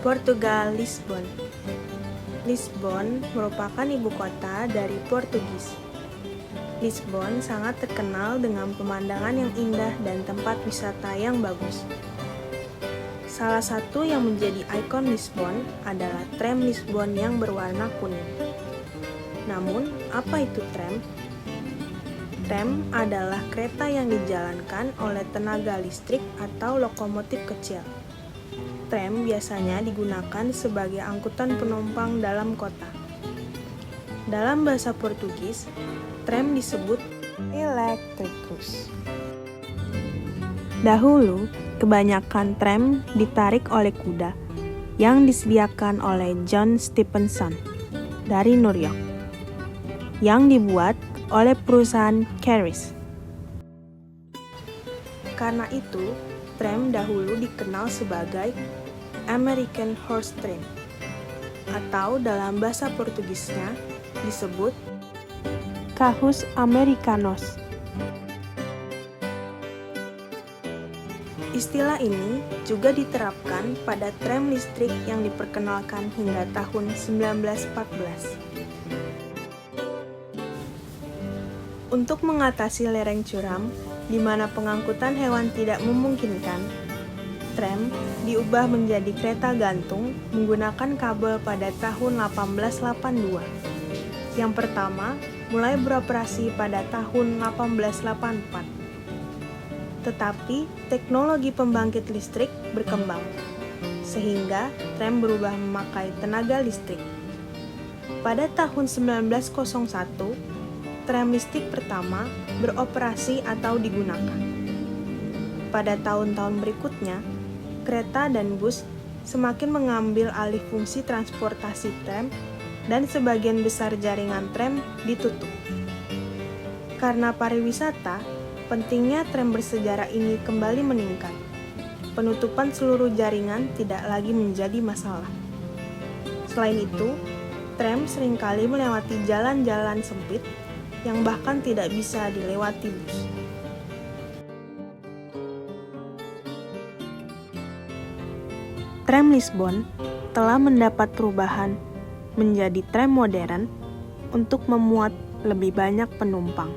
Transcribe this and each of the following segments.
Portugal, Lisbon. Lisbon merupakan ibu kota dari Portugis. Lisbon sangat terkenal dengan pemandangan yang indah dan tempat wisata yang bagus. Salah satu yang menjadi ikon Lisbon adalah tram Lisbon yang berwarna kuning. Namun, apa itu tram? Tram adalah kereta yang dijalankan oleh tenaga listrik atau lokomotif kecil. Tram biasanya digunakan sebagai angkutan penumpang dalam kota. Dalam bahasa Portugis, tram disebut eletricus. Dahulu, kebanyakan tram ditarik oleh kuda yang disediakan oleh John Stephenson dari New York, yang dibuat oleh perusahaan Carriage. Karena itu, tram dahulu dikenal sebagai American Horse Train, atau dalam bahasa Portugisnya disebut Carros Americanos. Istilah ini juga diterapkan pada tram listrik yang diperkenalkan hingga tahun 1914. Untuk mengatasi lereng curam, di mana pengangkutan hewan tidak memungkinkan, tram diubah menjadi kereta gantung menggunakan kabel pada tahun 1882. Yang pertama mulai beroperasi pada tahun 1884. Tetapi teknologi pembangkit listrik berkembang, sehingga tram berubah memakai tenaga listrik. Pada tahun 1901, tram listrik pertama beroperasi atau digunakan. Pada tahun-tahun berikutnya, kereta dan bus semakin mengambil alih fungsi transportasi tram dan sebagian besar jaringan tram ditutup. Karena pariwisata, pentingnya tram bersejarah ini kembali meningkat. Penutupan seluruh jaringan tidak lagi menjadi masalah. Selain itu, tram seringkali melewati jalan-jalan sempit yang bahkan tidak bisa dilewati bus. Tram Lisbon telah mendapat perubahan menjadi tram modern untuk memuat lebih banyak penumpang.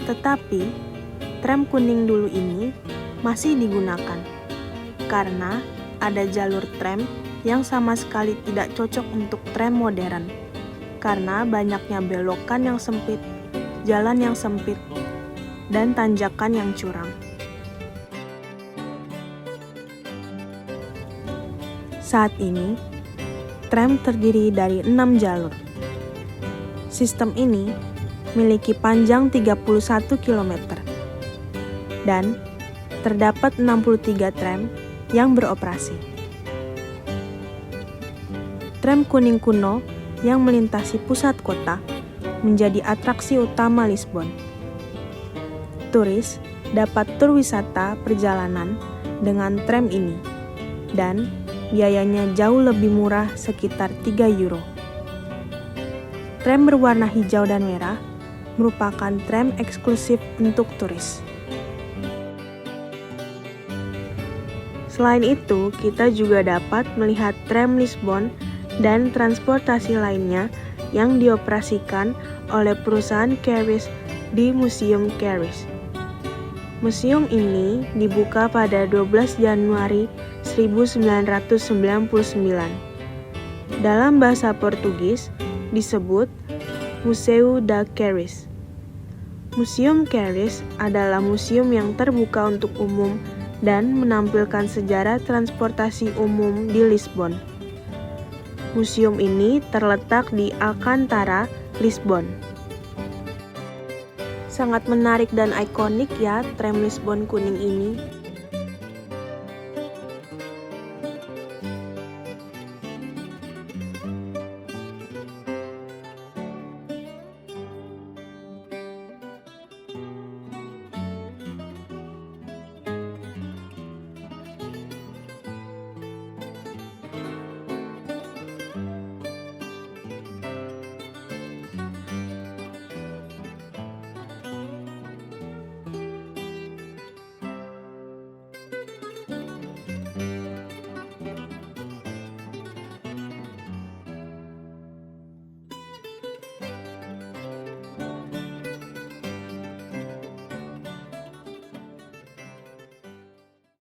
Tetapi, tram kuning dulu ini masih digunakan karena ada jalur tram yang sama sekali tidak cocok untuk tram modern karena banyaknya belokan yang sempit, jalan yang sempit, dan tanjakan yang curam. Saat ini, tram terdiri dari 6 jalur. Sistem ini memiliki panjang 31 km dan terdapat 63 tram yang beroperasi. Tram kuning kuno yang melintasi pusat kota menjadi atraksi utama Lisbon. Turis dapat tur wisata perjalanan dengan tram ini dan biayanya jauh lebih murah, sekitar 3 euro. Tram berwarna hijau dan merah merupakan tram eksklusif untuk turis. Selain itu, kita juga dapat melihat tram Lisbon dan transportasi lainnya yang dioperasikan oleh perusahaan Carriage di Museum Carriage. Museum ini dibuka pada 12 Januari 1999. Dalam bahasa Portugis disebut Museu da Carriage. Museum Carriage adalah museum yang terbuka untuk umum dan menampilkan sejarah transportasi umum di Lisbon. Museum ini terletak di Alcantara, Lisbon. Sangat menarik dan ikonik ya tram Lisbon kuning ini.